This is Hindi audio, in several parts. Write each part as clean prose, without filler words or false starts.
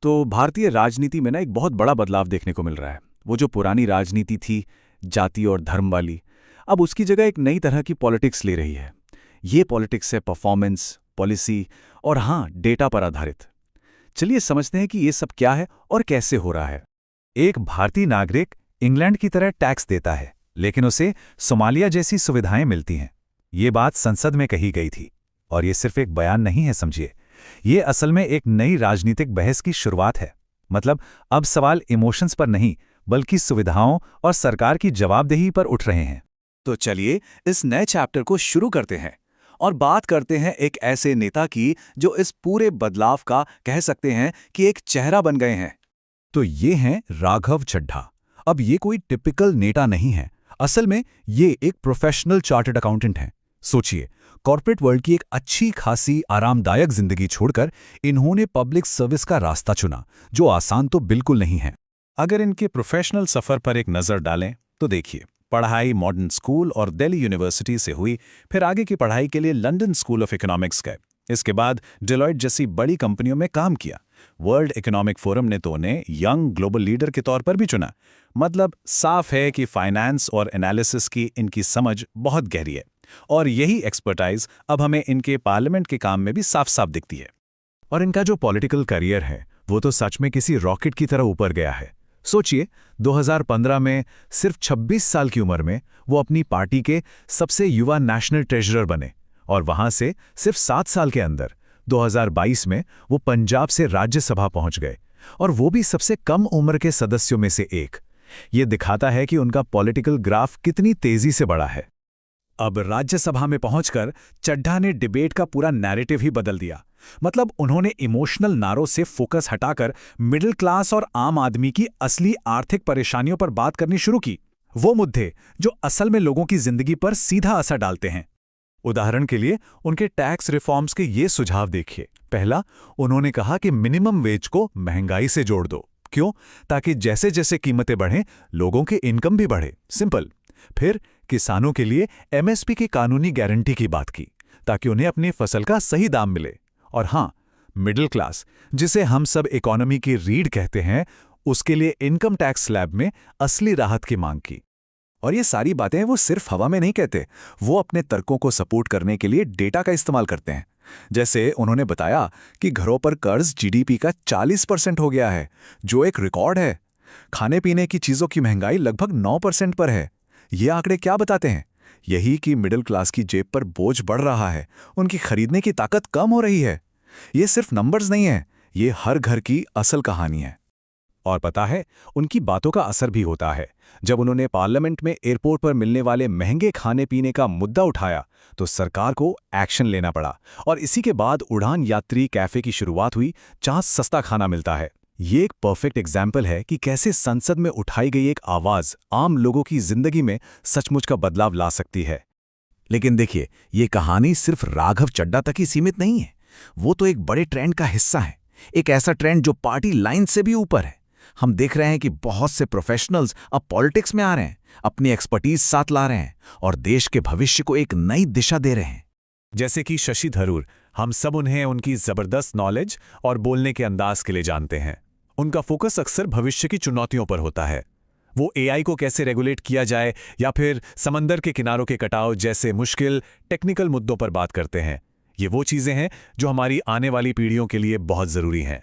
तो भारतीय राजनीति में ना एक बहुत बड़ा बदलाव देखने को मिल रहा है। वो जो पुरानी राजनीति थी, जाति और धर्म वाली, अब उसकी जगह एक नई तरह की पॉलिटिक्स ले रही है। ये पॉलिटिक्स है परफॉर्मेंस, पॉलिसी और हाँ, डेटा पर आधारित। चलिए समझते हैं कि ये सब क्या है और कैसे हो रहा है। एक भारतीय नागरिक इंग्लैंड की तरह टैक्स देता है, लेकिन उसे सोमालिया जैसी सुविधाएं मिलती हैं। ये बात संसद में कही गई थी, और ये सिर्फ एक बयान नहीं है, समझिए। ये असल में एक नई राजनीतिक बहस की शुरुआत है। मतलब अब सवाल इमोशंस पर नहीं, बल्कि सुविधाओं और सरकार की जवाबदेही पर उठ रहे हैं। तो चलिए इस नए चैप्टर को शुरू करते हैं और बात करते हैं एक ऐसे नेता की जो इस पूरे बदलाव का कह सकते हैं कि एक चेहरा बन गए हैं। तो ये हैं राघव चड्ढा। अब ये कोई टिपिकल नेता नहीं है। असल में ये एक प्रोफेशनल चार्टर्ड अकाउंटेंट हैं। सोचिए, कॉर्पोरेट वर्ल्ड की एक अच्छी खासी आरामदायक जिंदगी छोड़कर इन्होंने पब्लिक सर्विस का रास्ता चुना, जो आसान तो बिल्कुल नहीं है। अगर इनके प्रोफेशनल सफर पर एक नज़र डालें तो देखिए, पढ़ाई मॉडर्न स्कूल और दिल्ली यूनिवर्सिटी से हुई, फिर आगे की पढ़ाई के लिए लंदन स्कूल ऑफ इकोनॉमिक्स गए। इसके बाद डेलॉयट जैसी बड़ी कंपनियों में काम किया। वर्ल्ड इकोनॉमिक फोरम ने तो उन्हें यंग ग्लोबल लीडर के तौर पर भी चुना। मतलब साफ है कि फाइनेंस और एनालिसिस की इनकी समझ बहुत गहरी है, और यही एक्सपर्टाइज अब हमें इनके पार्लियामेंट के काम में भी साफ साफ दिखती है। और इनका जो पॉलिटिकल करियर है, वो तो सच में किसी रॉकेट की तरह ऊपर गया है। सोचिए, 2015 में सिर्फ 26 साल की उम्र में वो अपनी पार्टी के सबसे युवा नेशनल ट्रेजरर बने, और वहां से सिर्फ 7 साल के अंदर 2022 में वो पंजाब से राज्यसभा पहुंच गए, और वो भी सबसे कम उम्र के सदस्यों में से एक। ये दिखाता है कि उनका पॉलिटिकल ग्राफ कितनी तेजी से बढ़ा है। अब राज्यसभा में पहुंचकर चड्ढा ने डिबेट का पूरा नैरेटिव ही बदल दिया। मतलब उन्होंने इमोशनल नारों से फोकस हटाकर मिडिल क्लास और आम आदमी की असली आर्थिक परेशानियों पर बात करनी शुरू की। वो मुद्दे जो असल में लोगों की जिंदगी पर सीधा असर डालते हैं। उदाहरण के लिए उनके टैक्स रिफॉर्म्स के ये सुझाव देखिए। पहला, उन्होंने कहा कि मिनिमम वेज को महंगाई से जोड़ दो। क्यों? ताकि जैसे जैसे कीमतें बढ़ें, लोगों के इनकम भी बढ़े। सिंपल। फिर किसानों के लिए एमएसपी की कानूनी गारंटी की बात की, ताकि उन्हें अपनी फसल का सही दाम मिले। और हाँ, मिडिल क्लास, जिसे हम सब इकोनॉमी की रीढ़ कहते हैं, उसके लिए इनकम टैक्स स्लैब में असली राहत की मांग की। और ये सारी बातें वो सिर्फ हवा में नहीं कहते, वो अपने तर्कों को सपोर्ट करने के लिए डेटा का इस्तेमाल करते हैं। जैसे उन्होंने बताया कि घरों पर कर्ज जीडीपी का 40% हो गया है, जो एक रिकॉर्ड है। खाने पीने की चीज़ों की महंगाई लगभग 9% पर है। ये आंकड़े क्या बताते हैं? यही कि मिडिल क्लास की जेब पर बोझ बढ़ रहा है, उनकी खरीदने की ताकत कम हो रही है। ये सिर्फ नंबर्स नहीं है, ये हर घर की असल कहानी है। और पता है, उनकी बातों का असर भी होता है। जब उन्होंने पार्लियामेंट में एयरपोर्ट पर मिलने वाले महंगे खाने पीने का मुद्दा उठाया, तो सरकार को एक्शन लेना पड़ा, और इसी के बाद उड़ान यात्री कैफे की शुरुआत हुई, जहां सस्ता खाना मिलता है। ये एक परफेक्ट एग्जाम्पल है कि कैसे संसद में उठाई गई एक आवाज आम लोगों की जिंदगी में सचमुच का बदलाव ला सकती है। लेकिन देखिए, ये कहानी सिर्फ राघव चड्ढा तक ही सीमित नहीं है। वो तो एक बड़े ट्रेंड का हिस्सा है, एक ऐसा ट्रेंड जो पार्टी लाइन से भी ऊपर है। हम देख रहे हैं कि बहुत से प्रोफेशनल्स अब पॉलिटिक्स में आ रहे हैं, अपनी एक्सपर्टीज साथ ला रहे हैं और देश के भविष्य को एक नई दिशा दे रहे हैं। जैसे कि शशि थरूर, हम सब उन्हें उनकी जबरदस्त नॉलेज और बोलने के अंदाज के लिए जानते हैं। उनका फोकस अक्सर भविष्य की चुनौतियों पर होता है। वो एआई को कैसे रेगुलेट किया जाए, या फिर समंदर के किनारों के कटाव जैसे मुश्किल टेक्निकल मुद्दों पर बात करते हैं। ये वो चीजें हैं जो हमारी आने वाली पीढ़ियों के लिए बहुत जरूरी हैं।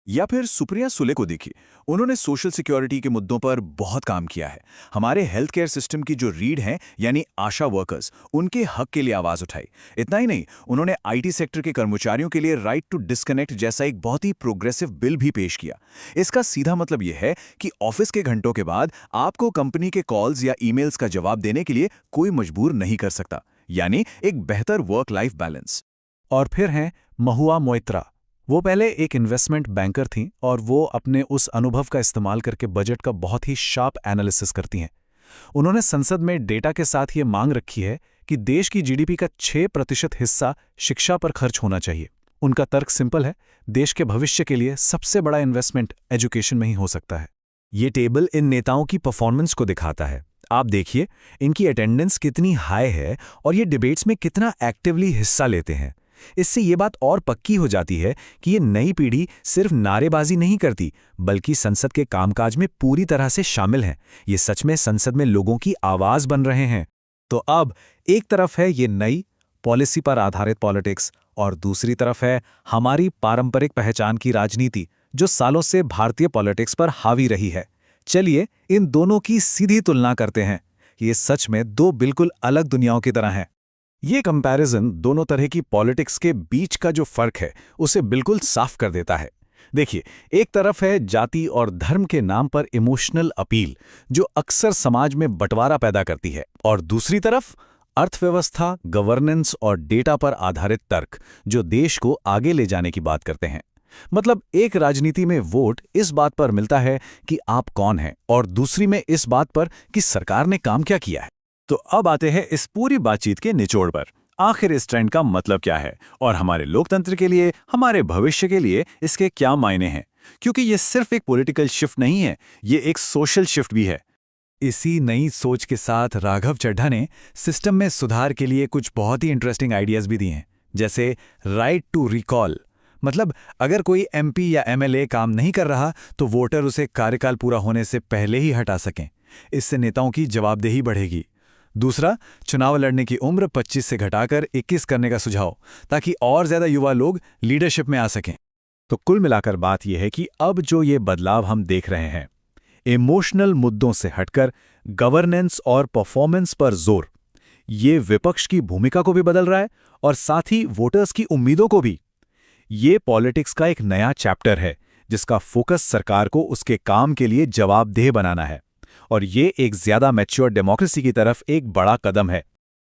या फिर सुप्रिया सुले को देखिए, उन्होंने सोशल सिक्योरिटी के मुद्दों पर बहुत काम किया है। हमारे हेल्थ केयर सिस्टम की जो रीढ़ हैं, यानी आशा वर्कर्स, उनके हक के लिए आवाज उठाई। इतना ही नहीं, उन्होंने आईटी सेक्टर के कर्मचारियों के लिए राइट टू डिस्कनेक्ट जैसा एक बहुत ही प्रोग्रेसिव बिल भी पेश किया। इसका सीधा मतलब यह है कि ऑफिस के घंटों के बाद आपको कंपनी के कॉल्स या ईमेल्स का जवाब देने के लिए कोई मजबूर नहीं कर सकता, यानी एक बेहतर वर्क लाइफ बैलेंस। और फिर हैं महुआ मोइत्रा। वो पहले एक इन्वेस्टमेंट बैंकर थीं, और वो अपने उस अनुभव का इस्तेमाल करके बजट का बहुत ही शार्प एनालिसिस करती हैं। उन्होंने संसद में डेटा के साथ ये मांग रखी है कि देश की जीडीपी का 6% हिस्सा शिक्षा पर खर्च होना चाहिए। उनका तर्क सिंपल है, देश के भविष्य के लिए सबसे बड़ा इन्वेस्टमेंट एजुकेशन में ही हो सकता है। ये टेबल इन नेताओं की परफॉर्मेंस को दिखाता है। आप देखिए, इनकी अटेंडेंस कितनी हाई है और ये डिबेट्स में कितना एक्टिवली हिस्सा लेते हैं। इससे ये बात और पक्की हो जाती है कि ये नई पीढ़ी सिर्फ नारेबाजी नहीं करती, बल्कि संसद के कामकाज में पूरी तरह से शामिल है। ये सच में संसद में लोगों की आवाज बन रहे हैं। तो अब एक तरफ है ये नई पॉलिसी पर आधारित पॉलिटिक्स और दूसरी तरफ है हमारी पारंपरिक पहचान की राजनीति, जो सालों से भारतीय पॉलिटिक्स पर हावी रही है। चलिए इन दोनों की सीधी तुलना करते हैं। ये सच में दो बिल्कुल अलग दुनियाओं की तरह हैं। ये कंपैरिजन दोनों तरह की पॉलिटिक्स के बीच का जो फर्क है उसे बिल्कुल साफ कर देता है। देखिए, एक तरफ है जाति और धर्म के नाम पर इमोशनल अपील, जो अक्सर समाज में बंटवारा पैदा करती है, और दूसरी तरफ अर्थव्यवस्था, गवर्नेंस और डेटा पर आधारित तर्क, जो देश को आगे ले जाने की बात करते हैं। मतलब एक राजनीति में वोट इस बात पर मिलता है कि आप कौन हैं, और दूसरी में इस बात पर कि सरकार ने काम क्या किया है। तो अब आते हैं इस पूरी बातचीत के निचोड़ पर। आखिर इस ट्रेंड का मतलब क्या है और हमारे लोकतंत्र के लिए, हमारे भविष्य के लिए इसके क्या मायने हैं? क्योंकि ये सिर्फ एक पॉलिटिकल शिफ्ट नहीं है, ये एक सोशल शिफ्ट भी है। इसी नई सोच के साथ राघव चड्ढा ने सिस्टम में सुधार के लिए कुछ बहुत ही इंटरेस्टिंग आइडियाज भी दिए हैं, जैसे राइट टू रिकॉल। मतलब अगर कोई एमपी या एमएलए काम नहीं कर रहा तो वोटर उसे कार्यकाल पूरा होने से पहले ही हटा सकें। इससे नेताओं की जवाबदेही बढ़ेगी। दूसरा, चुनाव लड़ने की उम्र 25 से घटाकर 21 करने का सुझाव, ताकि और ज्यादा युवा लोग लीडरशिप में आ सकें। तो कुल मिलाकर बात यह है कि अब जो ये बदलाव हम देख रहे हैं, इमोशनल मुद्दों से हटकर गवर्नेंस और परफॉर्मेंस पर जोर, ये विपक्ष की भूमिका को भी बदल रहा है और साथ ही वोटर्स की उम्मीदों को भी। ये पॉलिटिक्स का एक नया चैप्टर है जिसका फोकस सरकार को उसके काम के लिए जवाबदेह बनाना है, और ये एक ज्यादा मैच्योर डेमोक्रेसी की तरफ एक बड़ा कदम है।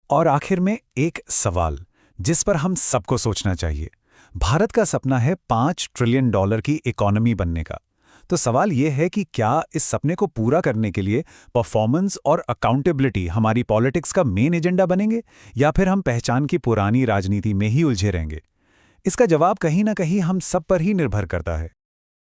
और आखिर में एक सवाल जिस पर हम सबको सोचना चाहिए। भारत का सपना है $5 ट्रिलियन की इकोनॉमी बनने का। तो सवाल यह है कि क्या इस सपने को पूरा करने के लिए परफॉर्मेंस और अकाउंटेबिलिटी हमारी पॉलिटिक्स का मेन एजेंडा बनेंगे, या फिर हम पहचान की पुरानी राजनीति में ही उलझे रहेंगे? इसका जवाब कहीं ना कहीं हम सब पर ही निर्भर करता है।